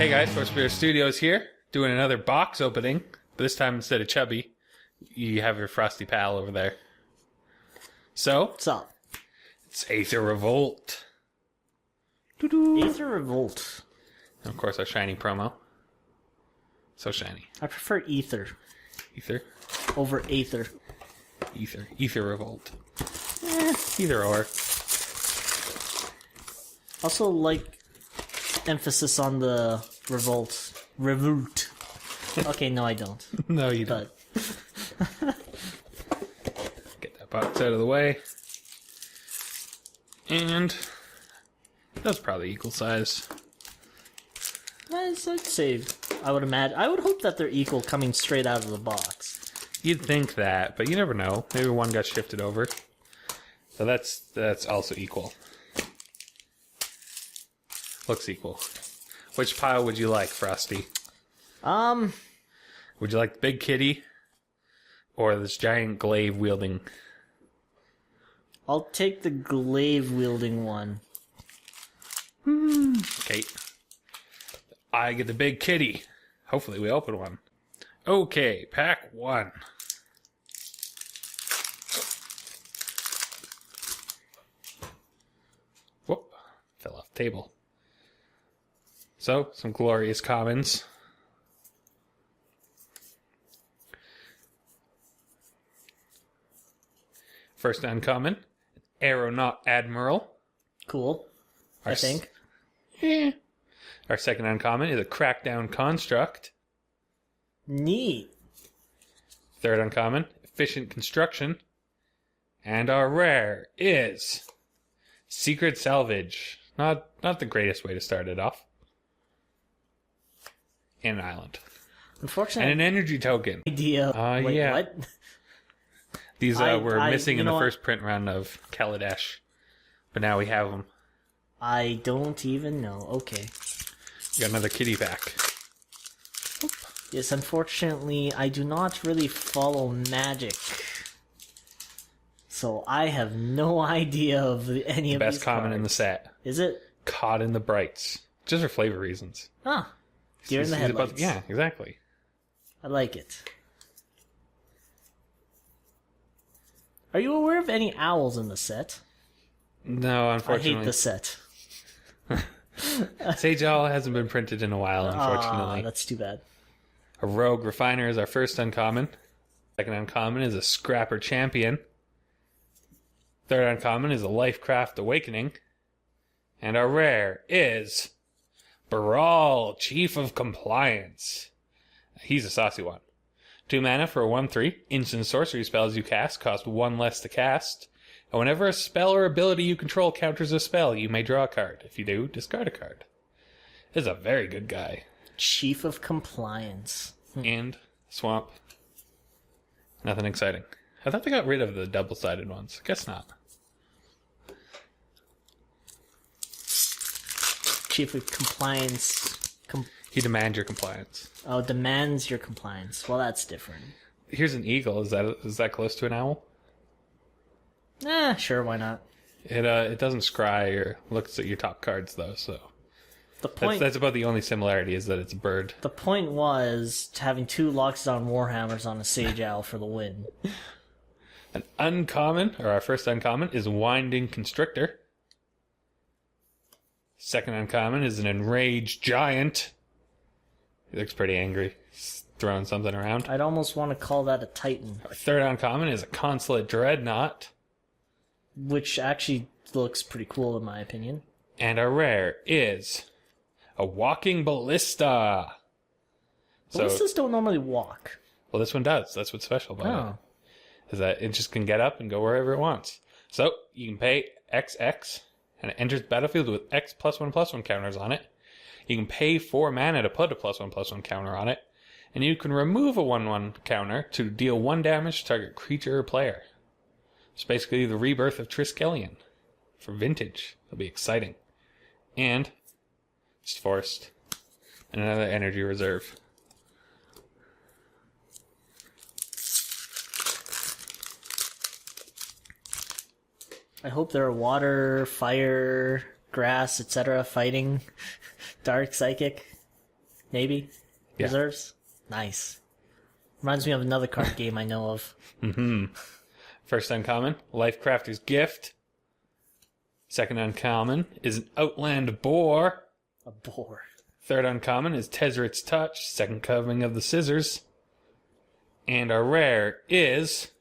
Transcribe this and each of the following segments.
Hey guys, Force Spirit Studios here, doing another box opening, but this time instead of Chubby, you have your Frosty pal over there. So, What's up? it's Aether Revolt. Aether Revolt. And of course our shiny promo. So shiny. I prefer Ether Ether? over Aether. Ether. Aether Revolt. Either or. Also like emphasis on the revolt. Revolt. Okay, no I don't. No, you don't. But Get that box out of the way. And that's probably equal size. I'd say I would imagine. I would hope that they're equal coming straight out of the box. You'd think that, but you never know. Maybe one got shifted over. So that's also equal. Looks equal. Which pile would you like, Frosty? Would you like the big kitty or this giant glaive wielding? I'll take the glaive wielding one. Okay. I get the big kitty. Hopefully we open one. Okay, pack one. Whoop. Fell off the table. So, some glorious commons. First uncommon, Aeronaut Admiral. Cool. I think. Our second uncommon is a Crackdown Construct. Neat. Third uncommon, Efficient Construction. And our rare is Secret Salvage. Not the greatest way to start it off. And an island. Unfortunately, And an energy token. idea. Wait, yeah. what? These were missing in the what? first print run of Kaladesh. But now we have them. I don't even know. Okay. We got another kitty pack. Yes, unfortunately, I do not really follow Magic. So I have no idea of any of Best these common cards. in the set. Is it? Caught in the Brights. Just for flavor reasons. Ah. Deer in the He's headlights. yeah, exactly. I like it. Are you aware of any owls in the set? No, I unfortunately. hate the set. Sage Owl hasn't been printed in a while, unfortunately. That's too bad. A Rogue Refiner is our first uncommon. Second uncommon is a Scrapper Champion. Third uncommon is a Lifecraft Awakening. And our rare is Baral, Chief of Compliance. He's a saucy one. 2 mana for a 1/3. Instant sorcery spells you cast cost 1 less to cast. And whenever a spell or ability you control counters a spell, you may draw a card. If you do, discard a card. This is a very good guy. Chief of Compliance. And Swamp. Nothing exciting. I thought they got rid of the double-sided ones. Guess not. Chief of Compliance. He demands your compliance. Demands your compliance. Well, that's different. Here's an eagle. Is that close to an owl? Sure, why not? It doesn't scry or looks at your top cards though. So The point. that's about the only similarity is that it's a bird. The point was having 2 Lockdown Warhammers on a Sage Owl for the win. An uncommon, or our first uncommon, is Winding Constrictor. Second uncommon is an Enraged Giant. He looks pretty angry. He's throwing something around. I'd almost want to call that a Titan, Our third uncommon is a Consulate Dreadnought. which actually looks pretty cool in my opinion. And our rare is a Walking Ballista. Ballistas don't normally walk. Well, this one does. That's what's special about Oh. it. Is that it just can get up and go wherever it wants. So, you can pay XX, and it enters the battlefield with X +1/+1 counters on it. You can pay 4 mana to put a +1/+1 counter on it. And you can remove a 1/1 counter to deal 1 damage to target creature or player. It's basically the rebirth of Triskelion. For Vintage. It'll be exciting. And just Forest. And another energy reserve. I hope there are water, fire, grass, etc. fighting Dark Psychic. Maybe. Yeah. Reserves? Nice. Reminds me of another card game I know of. First uncommon, Life Crafter's Gift. Second uncommon is an Outland Boar. A boar. Third uncommon is Tezzeret's Touch, second coming of the Scissors. And our rare is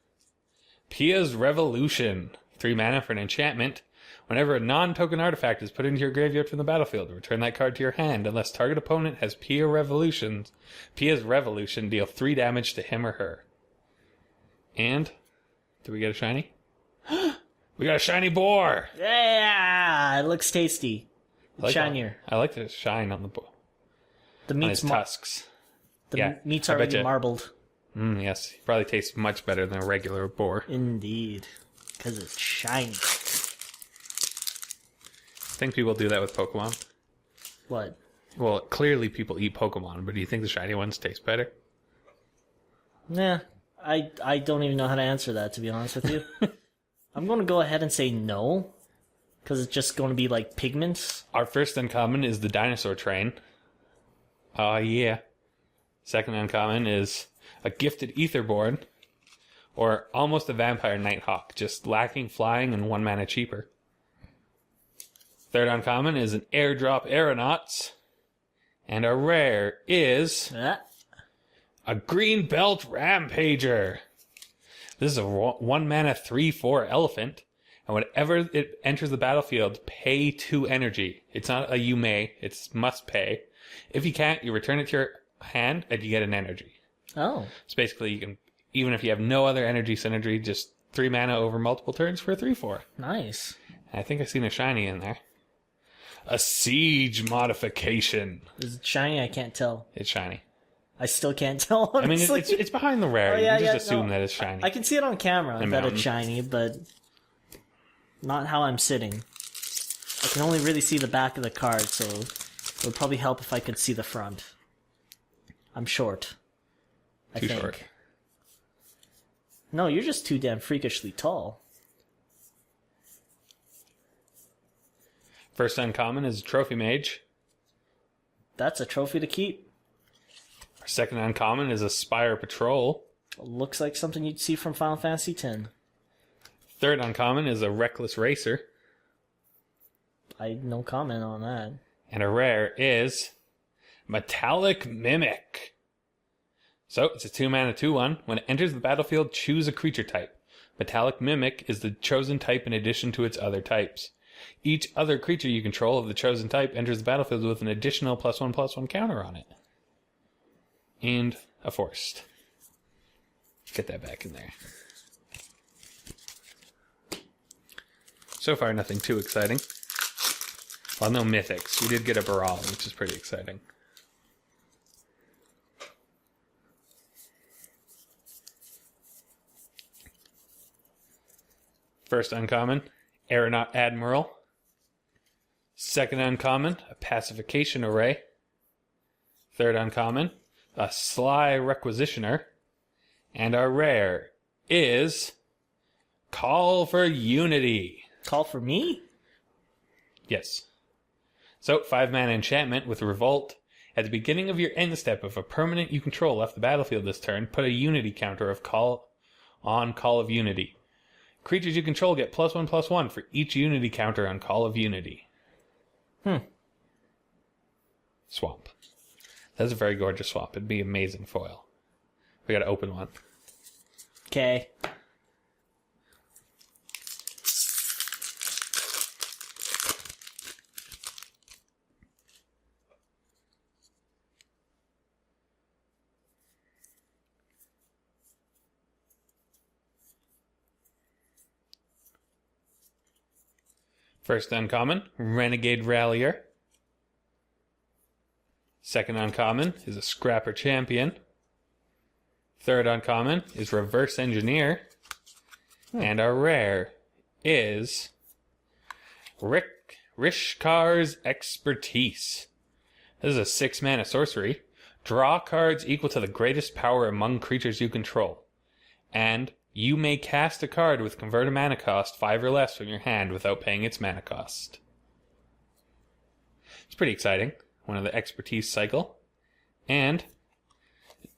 Pia's Revolution. 3 mana for an enchantment. Whenever a non-token artifact is put into your graveyard from the battlefield, return that card to your hand unless target opponent has Pia's Revolution, deal 3 damage to him or her. And, do we get a shiny? We got a shiny boar! Yeah! It looks tasty. I like Shinier. I like the shine on the boar. The On meat's his tusks. The meat's I bet already you. marbled. Yes, it probably tastes much better than a regular boar. Indeed. Because it's shiny. I think people do that with Pokemon. What? Well, clearly people eat Pokemon, but do you think the shiny ones taste better? Nah. I don't even know how to answer that, to be honest with you. I'm going to go ahead and say no. Because it's just going to be like pigments. Our first uncommon is the Dinosaur Train. Oh, yeah. Second uncommon is a Gifted Aetherborn. Or almost a Vampire Nighthawk, just lacking flying and 1 mana cheaper. Third uncommon is an Airdrop Aeronauts. And our rare is a Green Belt Rampager. This is a 1 mana 3/4 elephant. And whenever it enters the battlefield, pay 2 energy. It's not a you may, it's must pay. If you can't, you return it to your hand and you get an energy. Oh. So basically you can, even if you have no other energy synergy, just 3 mana over multiple turns for a 3/4. Nice. And I think I've seen a shiny in there. A Siege Modification. Is it shiny? I can't tell. It's shiny. I still can't tell, I mean, honestly. it's behind the rare. Oh, You yeah, can just yeah, assume no. that it's shiny. I can see it on camera And that mountain. it's shiny, but not how I'm sitting. I can only really see the back of the card, so it would probably help if I could see the front. I'm short. I Too think. short. No, you're just too damn freakishly tall. First uncommon is Trophy Mage. That's a trophy to keep. Our second uncommon is a Spire Patrol. Looks like something you'd see from Final Fantasy X. Third uncommon is a Reckless Racer. No comment on that. And a rare is Metallic Mimic. So, it's a 2 mana 2/1. When it enters the battlefield, choose a creature type. Metallic Mimic is the chosen type in addition to its other types. Each other creature you control of the chosen type enters the battlefield with an additional +1/+1 counter on it. And a forest. Get that back in there. So far, nothing too exciting. Well, no mythics. We did get a Baral, which is pretty exciting. First uncommon, Aeronaut Admiral. Second uncommon, a Pacification Array. Third uncommon, a Sly Requisitioner. And our rare is Call for Unity. Call for me? Yes. So, 5 mana enchantment with Revolt. At the beginning of your end step, if a permanent you control left the battlefield this turn, put a Unity counter of Call of Unity. Creatures you control get +1/+1 for each Unity counter on Call of Unity. Swamp. That's a very gorgeous swamp. It'd be amazing foil. We gotta open one. Okay. First uncommon, Renegade Rallier. Second uncommon is a Scrapper Champion. Third uncommon is Reverse Engineer. And our rare is Rishkar's Expertise. This is a 6 mana sorcery. Draw cards equal to the greatest power among creatures you control. And you may cast a card with converted mana cost 5 or less from your hand without paying its mana cost. It's pretty exciting. One of the Expertise cycle. And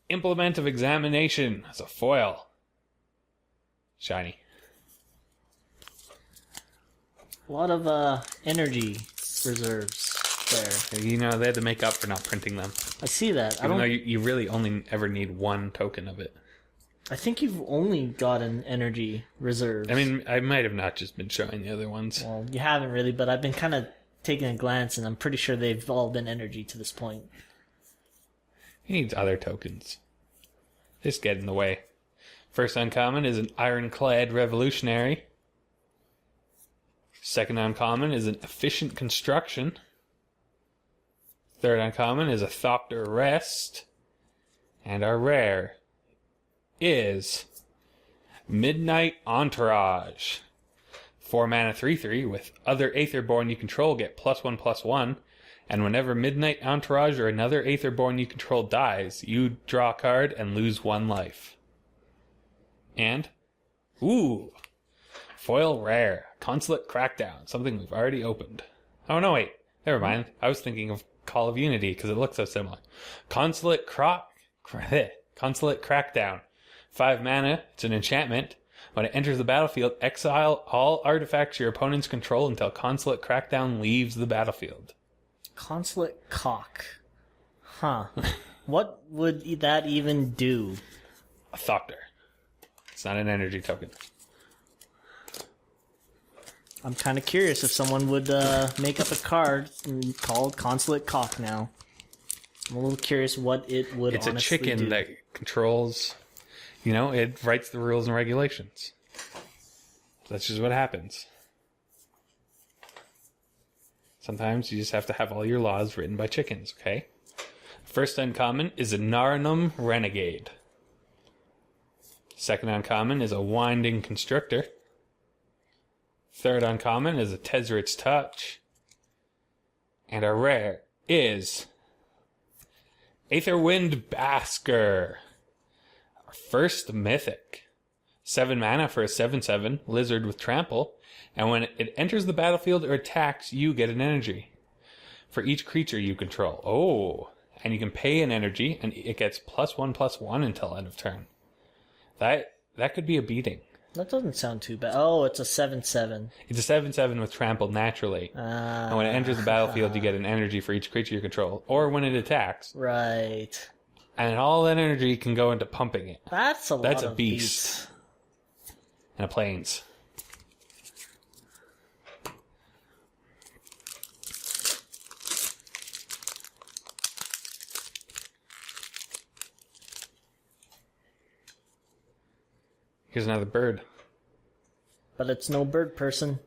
Implement of Examination as a foil. Shiny. A lot of energy reserves there. You know, they had to make up for not printing them. I see that. Even though you really only ever need one token of it. I think you've only gotten energy reserves. I mean, I might have not just been showing the other ones. Well, you haven't really, but I've been kind of taking a glance, and I'm pretty sure they've all been energy to this point. He needs other tokens. Just get in the way. First uncommon is an Ironclad Revolutionary. Second uncommon is an Efficient Construction. Third uncommon is a Thopter Rest. And our rare is Midnight Entourage. 4 mana 3/3 with other Aetherborn you control get +1/+1. And whenever Midnight Entourage or another Aetherborn you control dies, you draw a card and lose 1 life. And, foil rare, Consulate Crackdown, something we've already opened. Oh no, wait, never mind. I was thinking of Call of Unity because it looks so similar. Consulate Crackdown, 5 mana. It's an enchantment. When it enters the battlefield, exile all artifacts your opponents control until Consulate Crackdown leaves the battlefield. Consulate Cock. Huh. What would that even do? A Thopter. It's not an energy token. I'm kind of curious if someone would make up a card called Consulate Cock now. I'm a little curious what it would It's honestly a chicken do. that controls, it writes the rules and regulations. That's just what happens. Sometimes you just have to have all your laws written by chickens, okay? First uncommon is a Naranum Renegade. Second uncommon is a Winding Constructor. Third uncommon is a Tezzeret's Touch. And our rare is Aetherwind Basker. Our first mythic. 7 mana for a 7/7 lizard with trample. And when it enters the battlefield or attacks, you get an energy for each creature you control. Oh, and you can pay an energy, and it gets +1/+1 until end of turn. That could be a beating. That doesn't sound too bad. Oh, it's a 7/7. It's a 7/7 with trample naturally. And when it enters the battlefield, you get an energy for each creature you control, or when it attacks. Right. And all that energy can go into pumping it. That's a lot That's a of beast. beats. And a plains. Here's another bird. But it's no bird person.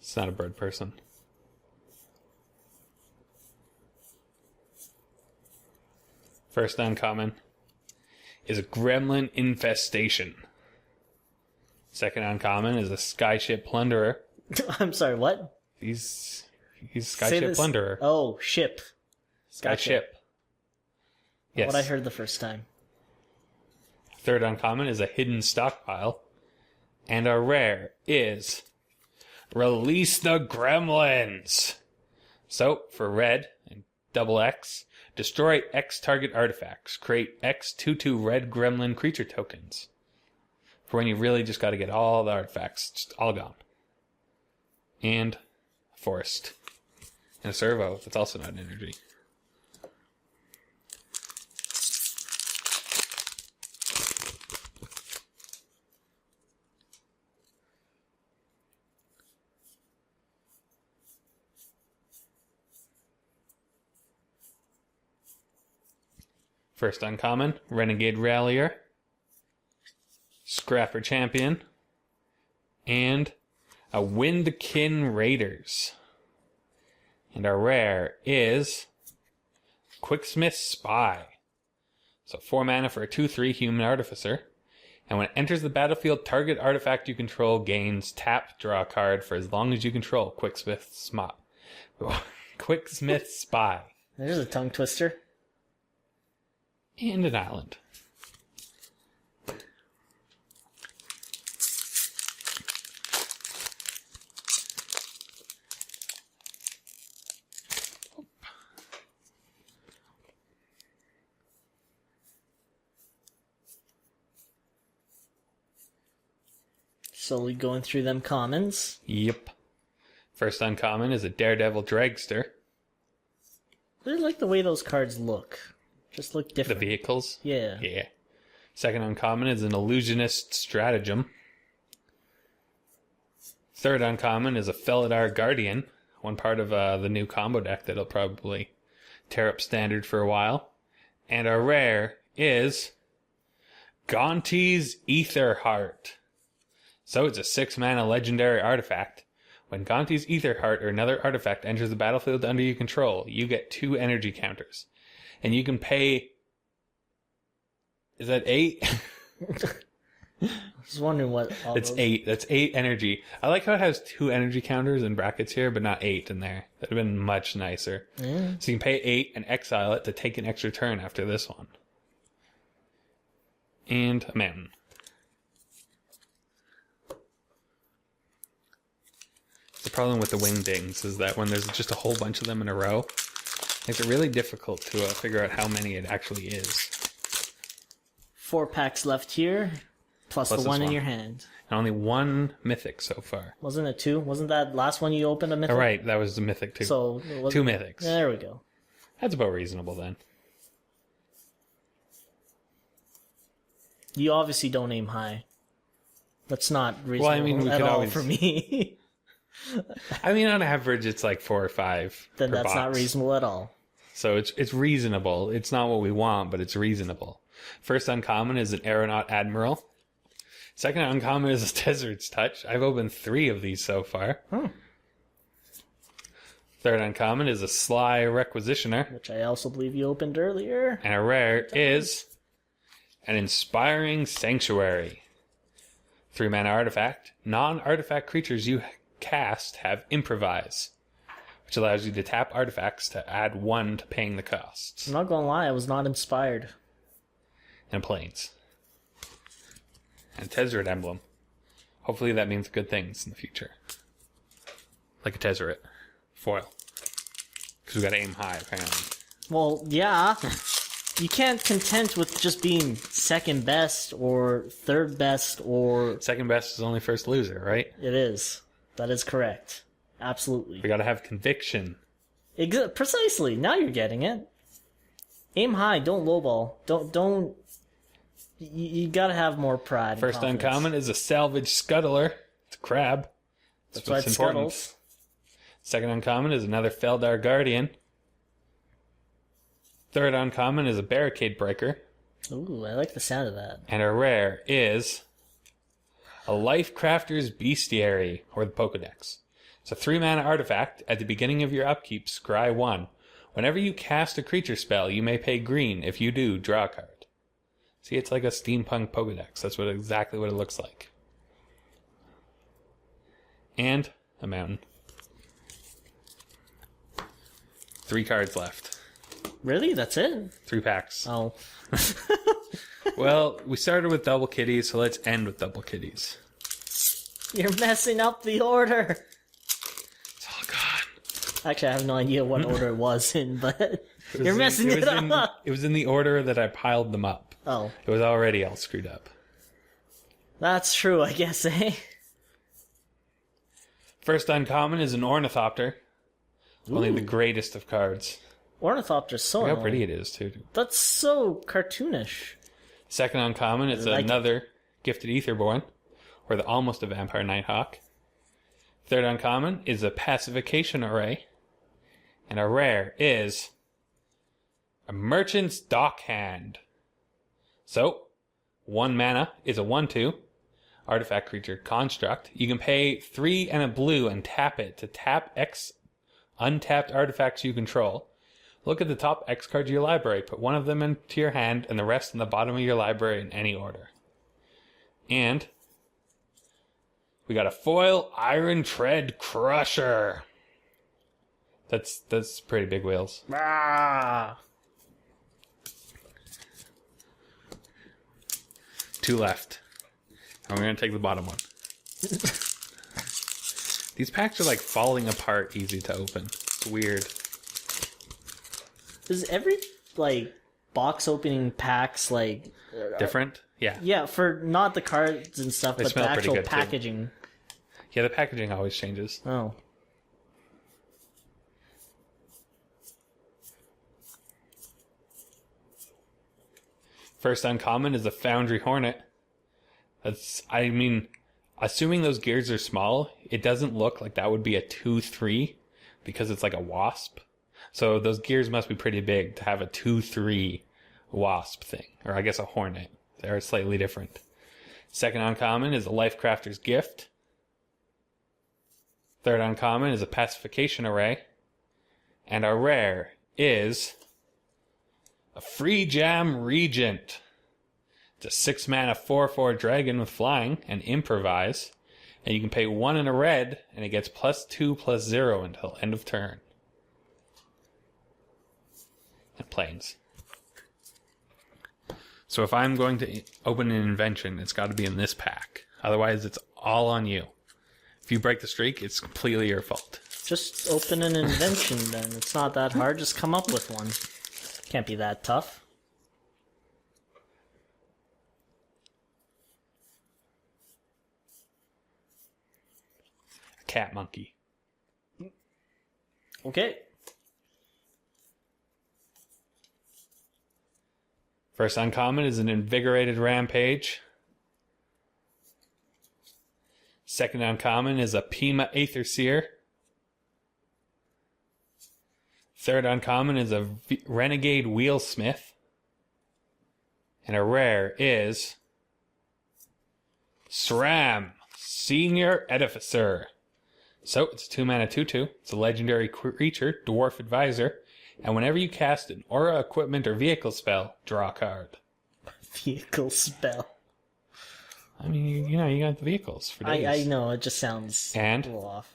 It's not a bird person. First uncommon is a Gremlin Infestation. Second uncommon is a Skyship Plunderer. I'm sorry, what? He's Say Skyship this- Plunderer. Oh, ship. Skyship. Yes. What I heard the first time. Third uncommon is a Hidden Stockpile. And our rare is Release the Gremlins. So, for red and double X, destroy X target artifacts. Create X 2/2 red gremlin creature tokens. For when you really just got to get all the artifacts, just all gone. And a forest. And a servo, that's also not an energy. First uncommon, Renegade Rallier, Scrapper Champion, and a Windkin Raiders. And our rare is Quicksmith Spy. So 4 mana for a 2/3 Human Artificer. And when it enters the battlefield, target artifact you control gains tap, draw a card for as long as you control Quicksmith Spy. There's a tongue twister. And an island. Slowly going through them commons. Yep. First uncommon is a Daredevil Dragster. I really like the way those cards look. Just look The different. vehicles. Yeah. Yeah. Second uncommon is an Illusionist Stratagem. Third uncommon is a Felidar Guardian, one part of the new combo deck that'll probably tear up standard for a while. And our rare is Gonti's Aether Heart. So it's a 6-mana legendary artifact. When Gonti's Aether Heart or another artifact enters the battlefield under your control, you get 2 energy counters. And you can pay... Is that 8? I was wondering what all It's those... 8. That's 8 energy. I like how it has 2 energy counters in brackets here, but not 8 in there. That would have been much nicer. Yeah. So you can pay 8 and exile it to take an extra turn after this one. And a mountain. The problem with the wingdings is that when there's just a whole bunch of them in a row, it makes it really difficult to figure out how many it actually is. 4 packs left here, plus the this one in one. your hand. And only 1 mythic so far. Wasn't it 2? Wasn't that last one you opened a mythic? Oh, right, that was the mythic too. So it wasn't... 2 mythics. There we go. That's about reasonable then. You obviously don't aim high. That's not reasonable we at could all always... for me. I mean, on average, it's like 4 or 5 Then per that's box. not reasonable at all. So it's reasonable. It's not what we want, but it's reasonable. First uncommon is an Aeronaut Admiral. Second uncommon is a Desert's Touch. I've opened 3 of these so far. Hmm. Third uncommon is a Sly Requisitioner. Which I also believe you opened earlier. And a rare is an Inspiring Sanctuary. 3-mana artifact. Non-artifact creatures you cast have Improvise, which allows you to tap artifacts to add 1 to paying the costs. I'm not gonna lie, I was not inspired. And planes. And a Tezzeret emblem. Hopefully that means good things in the future. Like a Tezzeret. Foil. Because we gotta aim high, apparently. Well, yeah. You can't content with just being second best or third best or... Second best is only first loser, right? It is. That is correct. Absolutely. We gotta have conviction. Precisely. Now you're getting it. Aim high. Don't lowball. Don't. You gotta have more pride. First and confidence. uncommon is a Salvage Scuttler. It's a crab. That's why it scuttles. Second uncommon is another Feldar Guardian. Third uncommon is a Barricade Breaker. Ooh, I like the sound of that. And our rare is a Life Crafter's Bestiary, or the Pokedex. It's a 3-mana artifact. At the beginning of your upkeep, scry 1. Whenever you cast a creature spell, you may pay green. If you do, draw a card. See, it's like a steampunk Pokedex. That's exactly what it looks like. And a mountain. 3 cards left. Really? That's it? 3 packs. Oh. Well, we started with double kitties, so let's end with double kitties. You're messing up the order. It's all gone. Actually, I have no idea what order it was in, but you're messing it up. It was in the order that I piled them up. Oh. It was already all screwed up. That's true, I guess, eh? First uncommon is an Ornithopter. Ooh. Only the greatest of cards. Ornithopter's so Look how annoying. pretty it is, too. That's so cartoonish. Second uncommon is I like another Gifted Aetherborn, or the almost a Vampire Nighthawk. Third uncommon is a Pacification Array. And our rare is a Merchant's Dockhand. So, 1 mana is a 1/2 artifact creature construct. You can pay 3 and a blue and tap it to tap X untapped artifacts you control. Look at the top X cards of your library. Put 1 of them into your hand and the rest in the bottom of your library in any order. And we got a foil Iron Tread Crusher. That's pretty big wheels. Ah. 2 left. And we're going to take the bottom one. These packs are like falling apart easy to open. It's weird. Is every, like, box opening packs like Different? Yeah. yeah, for not the cards and stuff, They but the smell pretty actual good, too. packaging. Yeah, the packaging always changes. Oh. First uncommon is a Foundry Hornet. I mean, assuming those gears are small, it doesn't look like that would be a 2-3 because it's like a wasp. So those gears must be pretty big to have a 2-3 wasp thing. Or I guess a Hornet. They're slightly different. Second uncommon is a Lifecrafter's Gift. Third uncommon is a Pacification Array. And our rare is a Free Jam Regent. It's a 6 mana 4/4 dragon with flying and improvise. And you can pay 1 in a red, and it gets +2/+0 until end of turn. And planes. So if I'm going to open an invention, it's got to be in this pack. Otherwise, it's all on you. If you break the streak, it's completely your fault. Just open an invention then. It's not that hard. Just come up with one. Can't be that tough. A cat monkey. Okay. First uncommon is an Invigorated Rampage. Second uncommon is a Pima Aether Seer. Third uncommon is a Renegade Wheelsmith. And a rare is SRAM, Senior Edificer. So it's a 2 mana 2/2. It's a legendary creature, Dwarf Advisor. And whenever you cast an aura, equipment, or vehicle spell, draw a card. Vehicle spell. I mean, you know, you got the vehicles for days. I know, it just sounds And? a little off.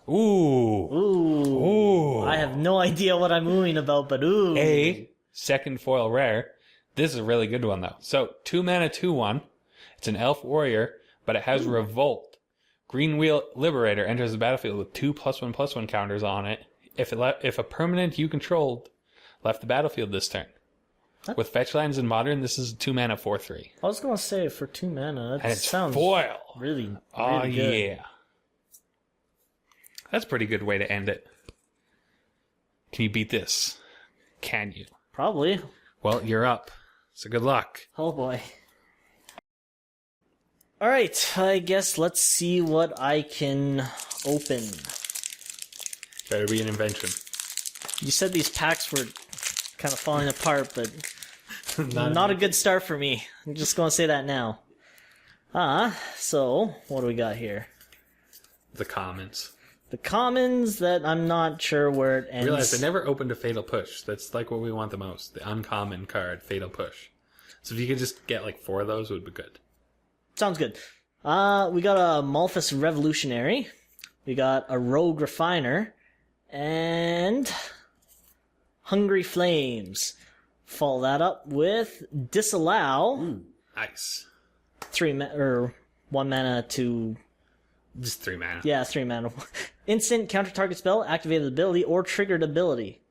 Ooh. Ooh. I have no idea what I'm oohing about, but ooh. A second foil rare. This is a really good one, though. So, 2 mana 2/1. It's an elf warrior, but it has Revolt. Green Wheel Liberator enters the battlefield with 2 +1/+1 counters on it. If a permanent you controlled left the battlefield this turn. Huh? With fetch lands in Modern, this is 2 mana 4/3. I was gonna say for 2 mana, that And it's sounds foil. really Oh, good. yeah. That's a pretty good way to end it. Can you beat this? Can you? Probably. Well, you're up. So good luck. Oh boy. Alright, I guess let's see what I can open. Better be an invention. You said these packs were kind of falling apart, but not a good start for me. I'm just gonna say that now. So, what do we got here? The commons. The commons that I'm not sure where it ends. Realize I never opened a Fatal Push. That's like what we want the most. The uncommon card, Fatal Push. So if you could just get like 4 of those, it would be good. Sounds good. We got a Malthus Revolutionary. We got a Rogue Refiner. And Hungry Flames. Follow that up with Disallow. Ooh, nice. 1 mana to... Just 3 mana. Yeah, 3 mana. Instant counter target spell, activated ability, or triggered ability.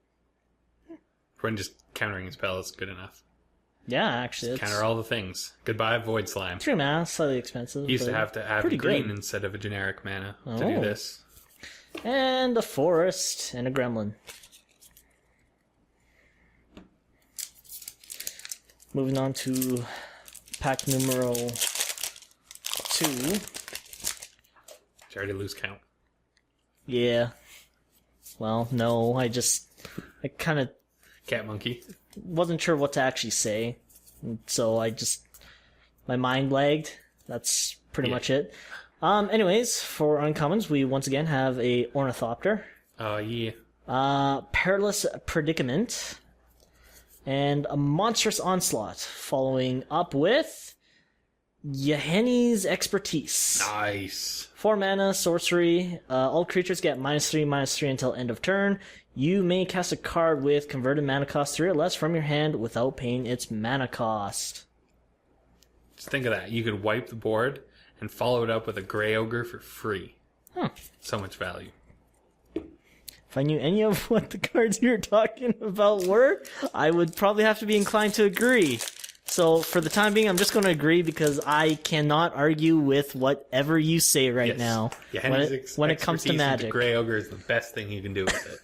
When just countering a spell is good enough. Yeah, actually. Counter all the things. Goodbye, Void Slime. 3 mana, slightly expensive. You used to but have to have pretty green good. instead of a generic mana to do Oh. this. And a Forest, and a Gremlin. Moving on to pack numero 2. Did you already lose count? Yeah. Well, no, I kind of Cat Monkey. wasn't sure what to actually say. And so my mind lagged. That's pretty much it. Anyways, for uncommons, we once again have a Ornithopter, Oh, yeah. Perilous Predicament, and a Monstrous Onslaught, following up with Yahenni's Expertise. Nice. 4 mana, sorcery. All creatures get -3/-3 until end of turn. You may cast a card with converted mana cost 3 or less from your hand without paying its mana cost. Just think of that. You could wipe the board and follow it up with a Grey Ogre for free. Huh. So much value. If I knew any of what the cards you were talking about were, I would probably have to be inclined to agree. So for the time being, I'm just going to agree because I cannot argue with whatever you say right now when it comes to Magic. Grey Ogre is the best thing you can do with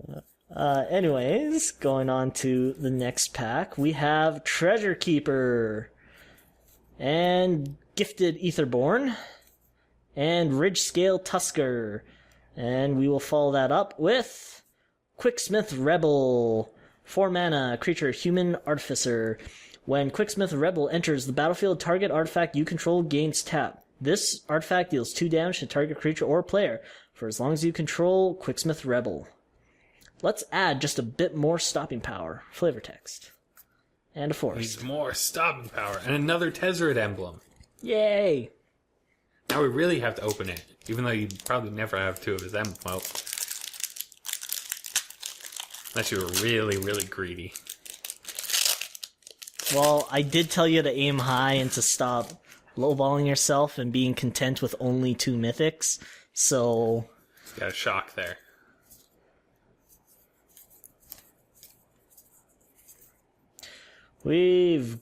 it. Anyways, going on to the next pack, we have Treasure Keeper and Gifted Aetherborn and Ridgescale Tusker. And we will follow that up with Quicksmith Rebel. 4 mana, creature, human artificer. When Quicksmith Rebel enters the battlefield, target artifact you control gains tap. This artifact deals 2 damage to target creature or player for as long as you control Quicksmith Rebel. Let's add just a bit more stopping power. Flavor text. And a forest. Needs more stopping power. And another Tezzeret emblem. Yay! Now we really have to open it. Even though you'd probably never have 2 of his emblems. Well, unless you were really, really greedy. Well, I did tell you to aim high and to stop lowballing yourself and being content with only 2 mythics, so... Got a shock there. We've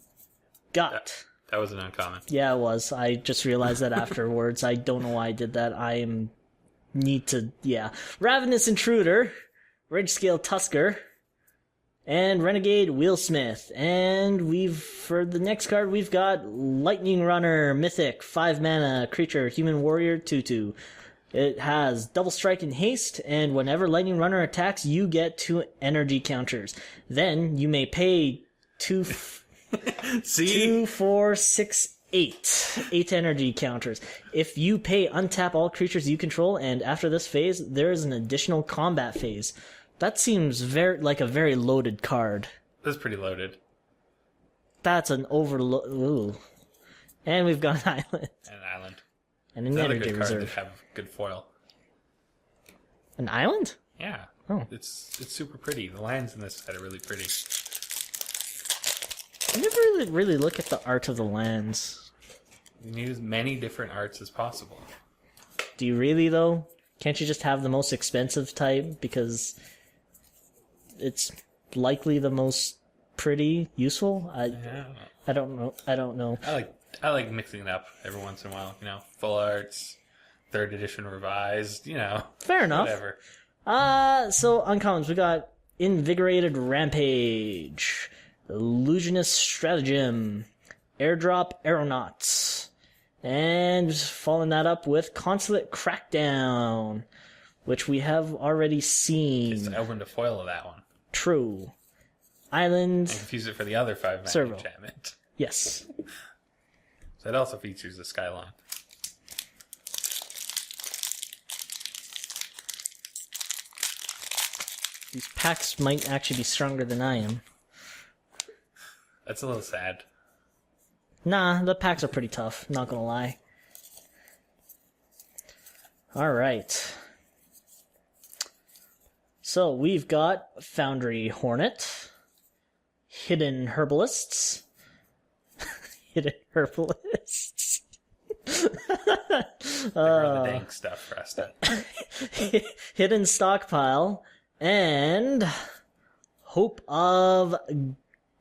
got... That was an uncommon. Yeah, it was. I just realized that afterwards. I don't know why I did that. Yeah. Ravenous Intruder... Ridgescale Tusker, and Renegade Wheelsmith. And for the next card, we've got Lightning Runner, Mythic, 5 mana, creature, human warrior, 2/2. It has double strike and haste, and whenever Lightning Runner attacks, you get 2 energy counters. Then you may pay 2, 4, 6, 8 energy counters. If you pay, untap all creatures you control, and after this phase, there is an additional combat phase. That seems like a very loaded card. That's pretty loaded. That's an overload. Ooh. And we've got an island. And an island. And an energy good reserve. Card to have good foil. An island? Yeah. Oh. It's super pretty. The lands in this set are really pretty. I never really look at the art of the lands. You can use as many different arts as possible. Do you really, though? Can't you just have the most expensive type because it's likely the most pretty, useful? I don't know. I like mixing it up every once in a while. Full arts, 3rd edition revised. Fair enough. Whatever. So uncommons, we got Invigorated Rampage, Illusionist Stratagem, Airdrop Aeronauts, and following that up with Consulate Crackdown, which we have already seen. Just opened a foil of that one. True. Island. And confuse it for the other 5 mana Servo. enchantment. Yes. So it also features the Skyline. These packs might actually be stronger than I am. That's a little sad. Nah, the packs are pretty tough, not gonna lie. Alright. So, we've got Foundry Hornet, Hidden Herbalists, Hidden Herbalists, The dank stuff for us then. Hidden Stockpile, and Hope of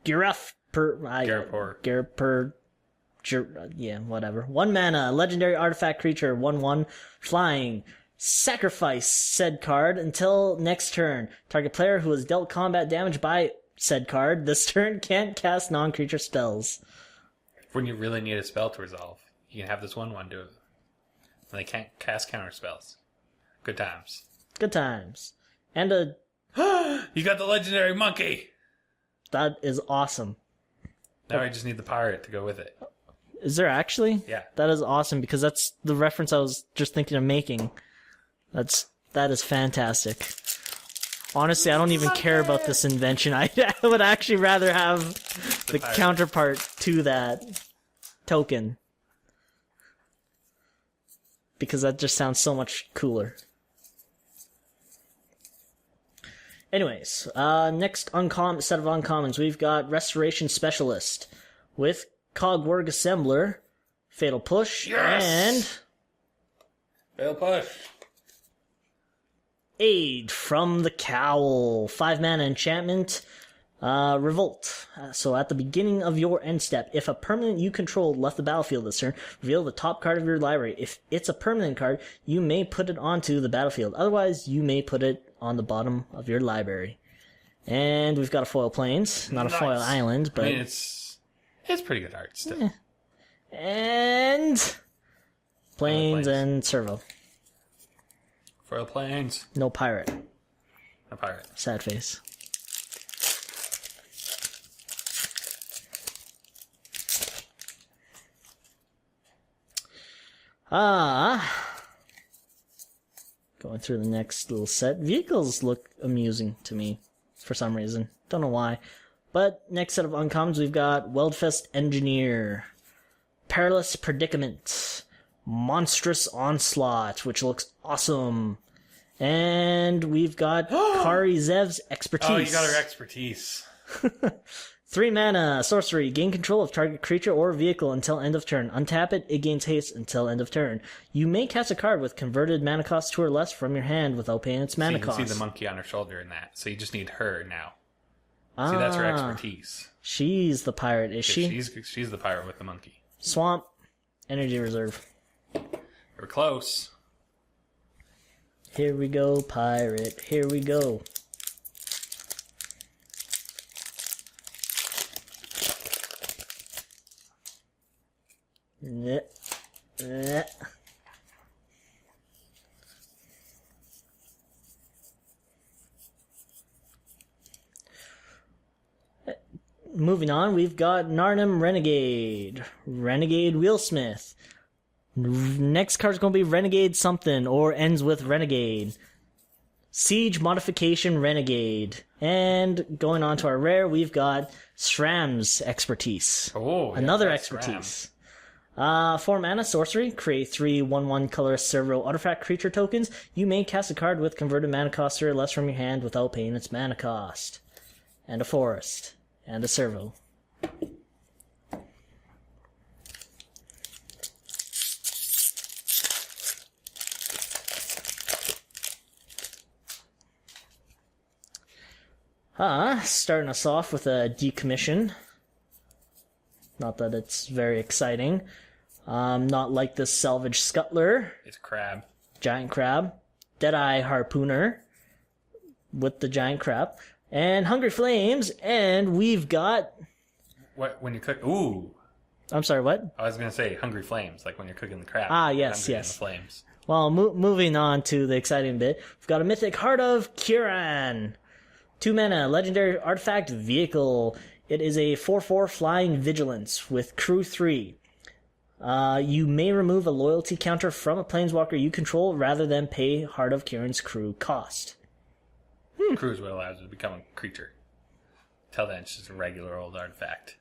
Garapur. Yeah, whatever. 1 mana, legendary artifact creature, 1/1, flying. Sacrifice said card until next turn. Target player who has dealt combat damage by said card this turn can't cast non-creature spells. When you really need a spell to resolve, you can have this 1/1 do it. And they can't cast counter spells. Good times. Good times. And a... You got the legendary monkey! That is awesome. Now I just need the pirate to go with it. Is there actually? Yeah. That is awesome because that's the reference I was just thinking of making. That is fantastic. Honestly, I don't even care about this invention. I would actually rather have the counterpart to that token. Because that just sounds so much cooler. Anyways, next set of uncommons, we've got Restoration Specialist with Cogwork Assembler, Fatal Push, Yes! and... Fatal Push. Aid from the Cowl. 5 mana enchantment. Revolt. So at the beginning of your end step, if a permanent you controlled left the battlefield this turn, reveal the top card of your library. If it's a permanent card, you may put it onto the battlefield. Otherwise, you may put it on the bottom of your library. And we've got a foil plains, not a foil island, but I mean, it's pretty good art still. Yeah. And plains and servo. Foil plains. No pirate. No pirate. Sad face. Going through the next little set. Vehicles look amusing to me for some reason. Don't know why. But next set of uncommons, we've got Weldfest Engineer, Perilous Predicament, Monstrous Onslaught, which looks awesome. And we've got Kari Zev's Expertise. Oh, you got her expertise. 3 mana, sorcery, gain control of target creature or vehicle until end of turn. Untap it, it gains haste until end of turn. You may cast a card with converted mana cost 2 or less from your hand without paying its mana cost. You can see the monkey on her shoulder in that, so you just need her now. See, that's her expertise. She's the pirate, is she? She's the pirate with the monkey. Swamp, energy reserve. We're close. Here we go, pirate, here we go. Moving on, we've got Narnum Renegade. Renegade Wheelsmith. Next card's going to be Renegade something, or ends with Renegade. Siege Modification Renegade. And going on to our rare, we've got Shram's Expertise. Oh, yeah, another expertise. 4 mana, sorcery. Create 3 1/1 colorless servo artifact creature tokens. You may cast a card with converted mana cost 3 or less from your hand without paying its mana cost. And a forest. And a servo. Starting us off with a decommission. Not that it's very exciting. Not like this Salvage Scuttler. It's a crab. Giant crab. Deadeye Harpooner. With the giant crab. And Hungry Flames. And we've got... What, when you cook... Ooh. I'm sorry, what? I was going to say Hungry Flames, like when you're cooking the crab. Ah, yes, Hungry yes. in the flames. Well, moving on to the exciting bit. We've got a Mythic Heart of Kiran. 2 mana, legendary artifact vehicle. It is a 4/4 flying vigilance with crew 3. You may remove a loyalty counter from a planeswalker you control rather than pay Heart of Kiran's crew cost. Crew is what allows it to become a creature. Till then, it's just a regular old artifact.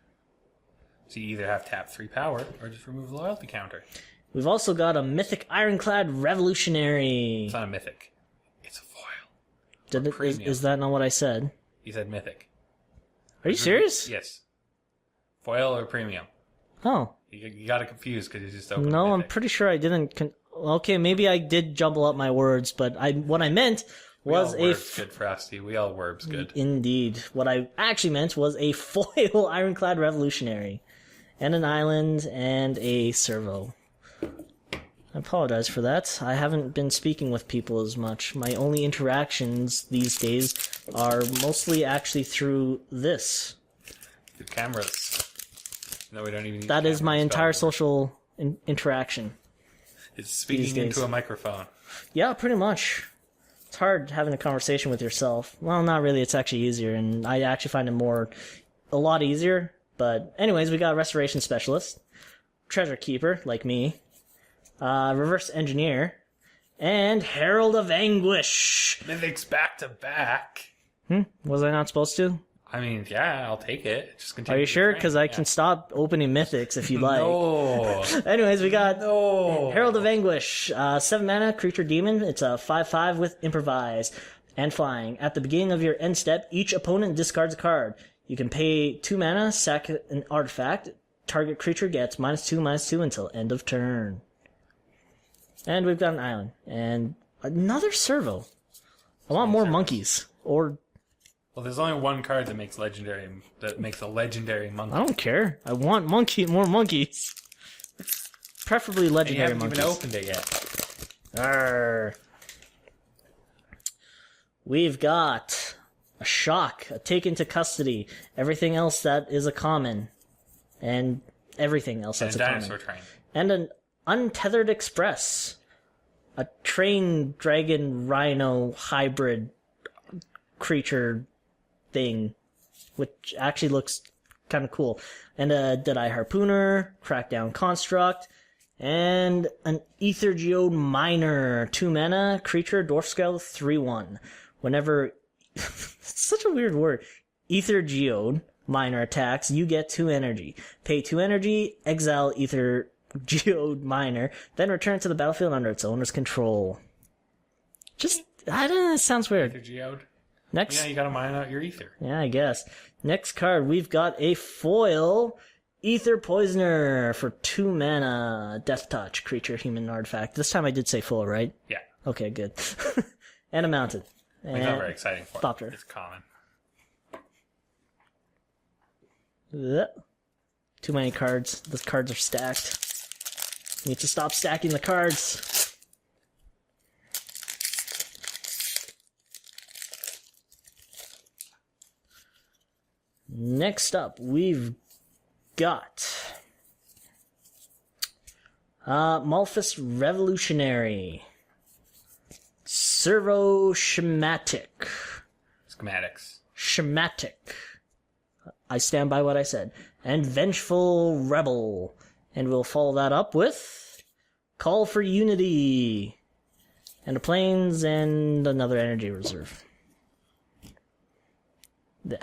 So you either have tap 3 power or just remove the loyalty counter. We've also got a Mythic Ironclad Revolutionary. It's not a mythic. It's a foil. Is that not what I said? You said mythic. Are you serious? Yes. Foil or premium. Oh. You got it confused because you just opened No, mythic. I'm pretty sure I didn't... Okay, maybe I did jumble up my words, but what I meant was we all Werb's good, Frosty. We all Werb's good. Indeed. What I actually meant was a foil Ironclad Revolutionary. And an island and a servo. I apologize for that. I haven't been speaking with people as much. My only interactions these days are mostly actually through this. The cameras. No, we don't even use That is my cameras, entire but social interaction. It's speaking into a microphone. Yeah, pretty much. It's hard having a conversation with yourself. Well, not really. It's actually easier, and I actually find it a lot easier. But anyways, we got Restoration Specialist, Treasure Keeper, like me, Reverse Engineer, and Herald of Anguish. Mythics back to back. Was I not supposed to? I mean, yeah, I'll take it. Just continue. Are you sure? Because I yeah. can stop opening mythics if you like. No. Anyways, we got No. Herald of Anguish, 7 mana, creature demon. It's a 5/5 with improvise and flying. At the beginning of your end step, each opponent discards a card. You can pay 2 mana, sack an artifact. Target creature gets -2/-2 until end of turn. And we've got an island. And another servo. I want more monkeys. Or Well, there's only one card that makes a legendary monkey. I don't care. I want more monkeys. Preferably And you legendary haven't monkeys. even opened it yet. Arr. We've got a shock, a take into custody, everything else that is a common, and everything else And that's a a dinosaur common. train. And an untethered express, a train dragon rhino hybrid creature thing, which actually looks kind of cool. And a Deadeye Harpooner, Crackdown Construct, and an Aether Geode Miner, 2 mana, creature, dwarf scale, 3/1. Whenever, it's such a weird word, Aether Geode Miner attacks, you get 2 energy. Pay 2 energy, exile Aether Geode Miner, then return to the battlefield under its owner's control. Just, I don't know, it sounds weird. Aether Geode. Next, Yeah, you gotta mine out your ether. yeah, I guess. Next card, we've got a foil Aether Poisoner for 2 mana. Death Touch, creature, human artifact. This time I did say full, right? Yeah. Okay, good. And a mounted. It's not very exciting for Thopter. it. It's common. Blech. Too many cards. The cards are stacked. Need to stop stacking the cards. Next up, we've got Malphus Revolutionary, Servo Schematic. Schematics. I stand by what I said. And Vengeful Rebel. And we'll follow that up with Call for Unity. And a Plains and another Energy Reserve. Yeah.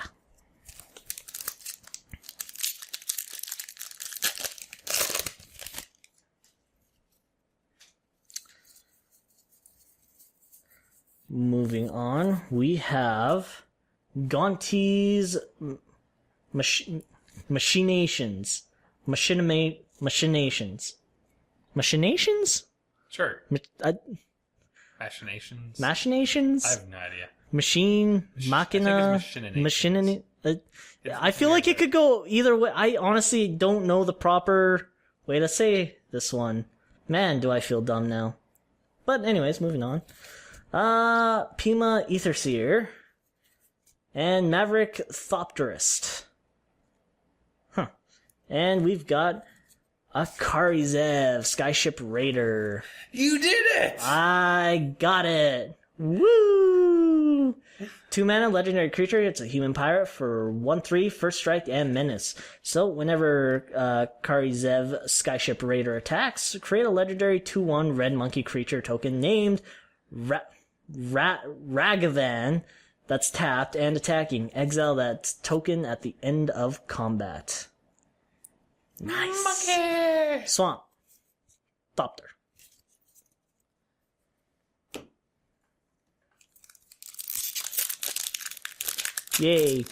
Moving on, we have Gonti's Machinations. Machinations? Sure. Machinations. Machinations? I have no idea. Machine, Machina, Machinini. I feel like it could go either way. I honestly don't know the proper way to say this one. Man, do I feel dumb now. But anyways, moving on. Pima Etherseer. And Maverick Thopterist. Huh. And we've got a Karizev Skyship Raider. You did it! I got it! Woo! 2 mana, legendary creature. It's a human pirate for 1/3, first strike, and menace. So whenever Karizev Skyship Raider attacks, create a legendary 2/1 red monkey creature token named Ragavan that's tapped and attacking. Exile that token at the end of combat. Nice! Monkey! Swamp. Thopter. Yay.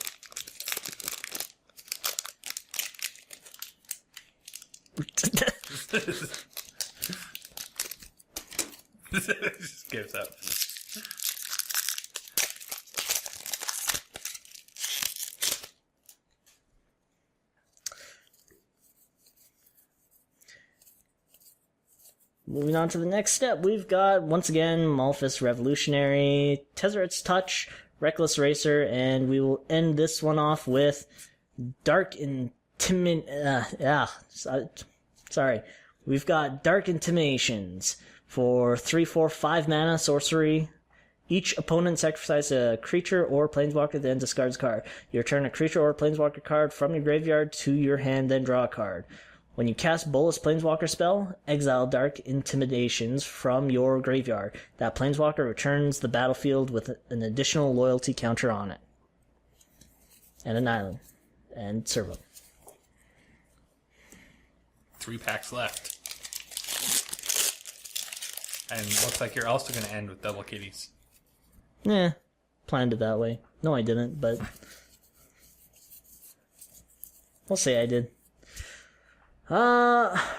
Just gives up. Moving on to the next step, we've got, once again, Malphus Revolutionary, Tezzeret's Touch, Reckless Racer, and we will end this one off with Dark Sorry. We've got Dark Intimidations for 3/4/5 mana sorcery. Each opponent sacrifices a creature or planeswalker, then discards a card. You return a creature or planeswalker card from your graveyard to your hand, then draw a card. When you cast Bolus Planeswalker spell, exile Dark Intimidations from your graveyard. That Planeswalker returns the battlefield with an additional loyalty counter on it. And an island. And Servo. 3 packs left. And looks like you're also going to end with double kitties. Yeah, planned it that way. No, I didn't, but we'll say I did.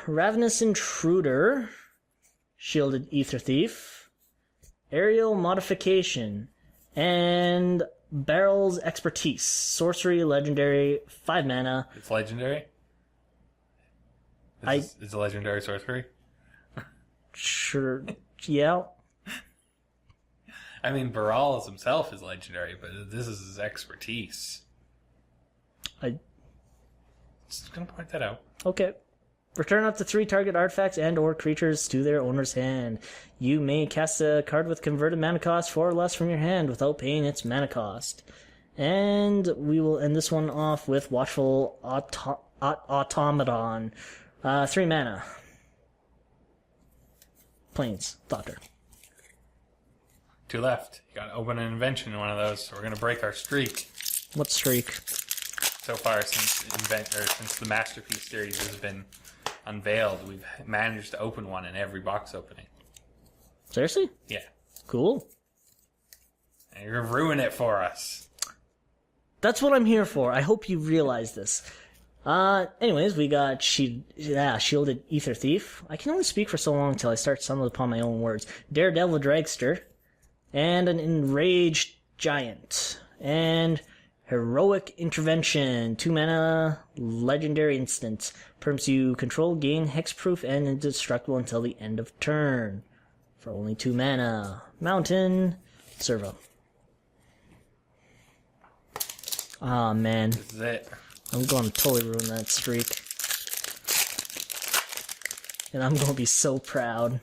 Ravenous Intruder, Shielded Ether Thief, Aerial Modification, And Barrel's Expertise. Sorcery, legendary, 5 mana. It's legendary? It's a legendary sorcery? Sure, yeah. I mean, Barrels himself is legendary, but this is his expertise. Just gonna point that out. Okay. Return up to 3 target artifacts and or creatures to their owner's hand. You may cast a card with converted mana cost 4 or less from your hand without paying its mana cost. And we will end this one off with Watchful Automaton. 3 mana. Plains. Doctor. 2 left. You gotta open an invention in one of those, so we're gonna break our streak. What streak? So far, since the Masterpiece series has been unveiled, we've managed to open one in every box opening. Seriously? Yeah. Cool. And you're gonna ruin it for us. That's what I'm here for. I hope you realize this. Anyways, we got Shielded Aether Thief. I can only speak for so long until I start stumbling upon my own words. Daredevil Dragster. And an Enraged Giant. And Heroic Intervention. 2 mana, legendary instant. Perms you control, gain hexproof and indestructible until the end of turn. For only 2 mana. Mountain. Servo. Ah, man. This is it. I'm going to totally ruin that streak. And I'm going to be so proud.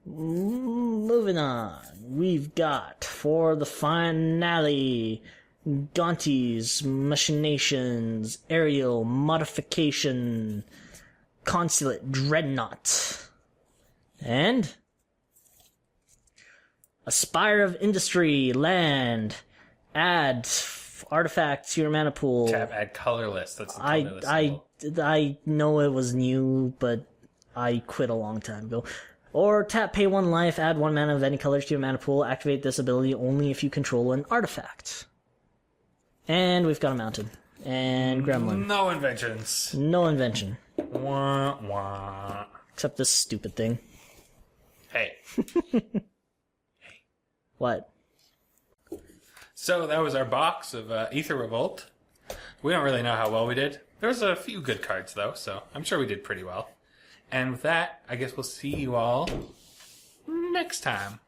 Moving on. We've got, for the finale, Gonti's Machinations, Aerial Modification, Consulate Dreadnought, and Aspire of Industry, Land, add artifacts to your mana pool. Tap, add colorless. That's the colorless symbol. I know it was new, but I quit a long time ago. Or tap, pay 1 life, add 1 mana of any colors to your mana pool. Activate this ability only if you control an artifact. And we've got a mountain. And gremlin. No inventions. No invention. Wah, wah. Except this stupid thing. Hey. What? So that was our box of Aether Revolt. We don't really know how well we did. There was a few good cards, though, so I'm sure we did pretty well. And with that, I guess we'll see you all next time.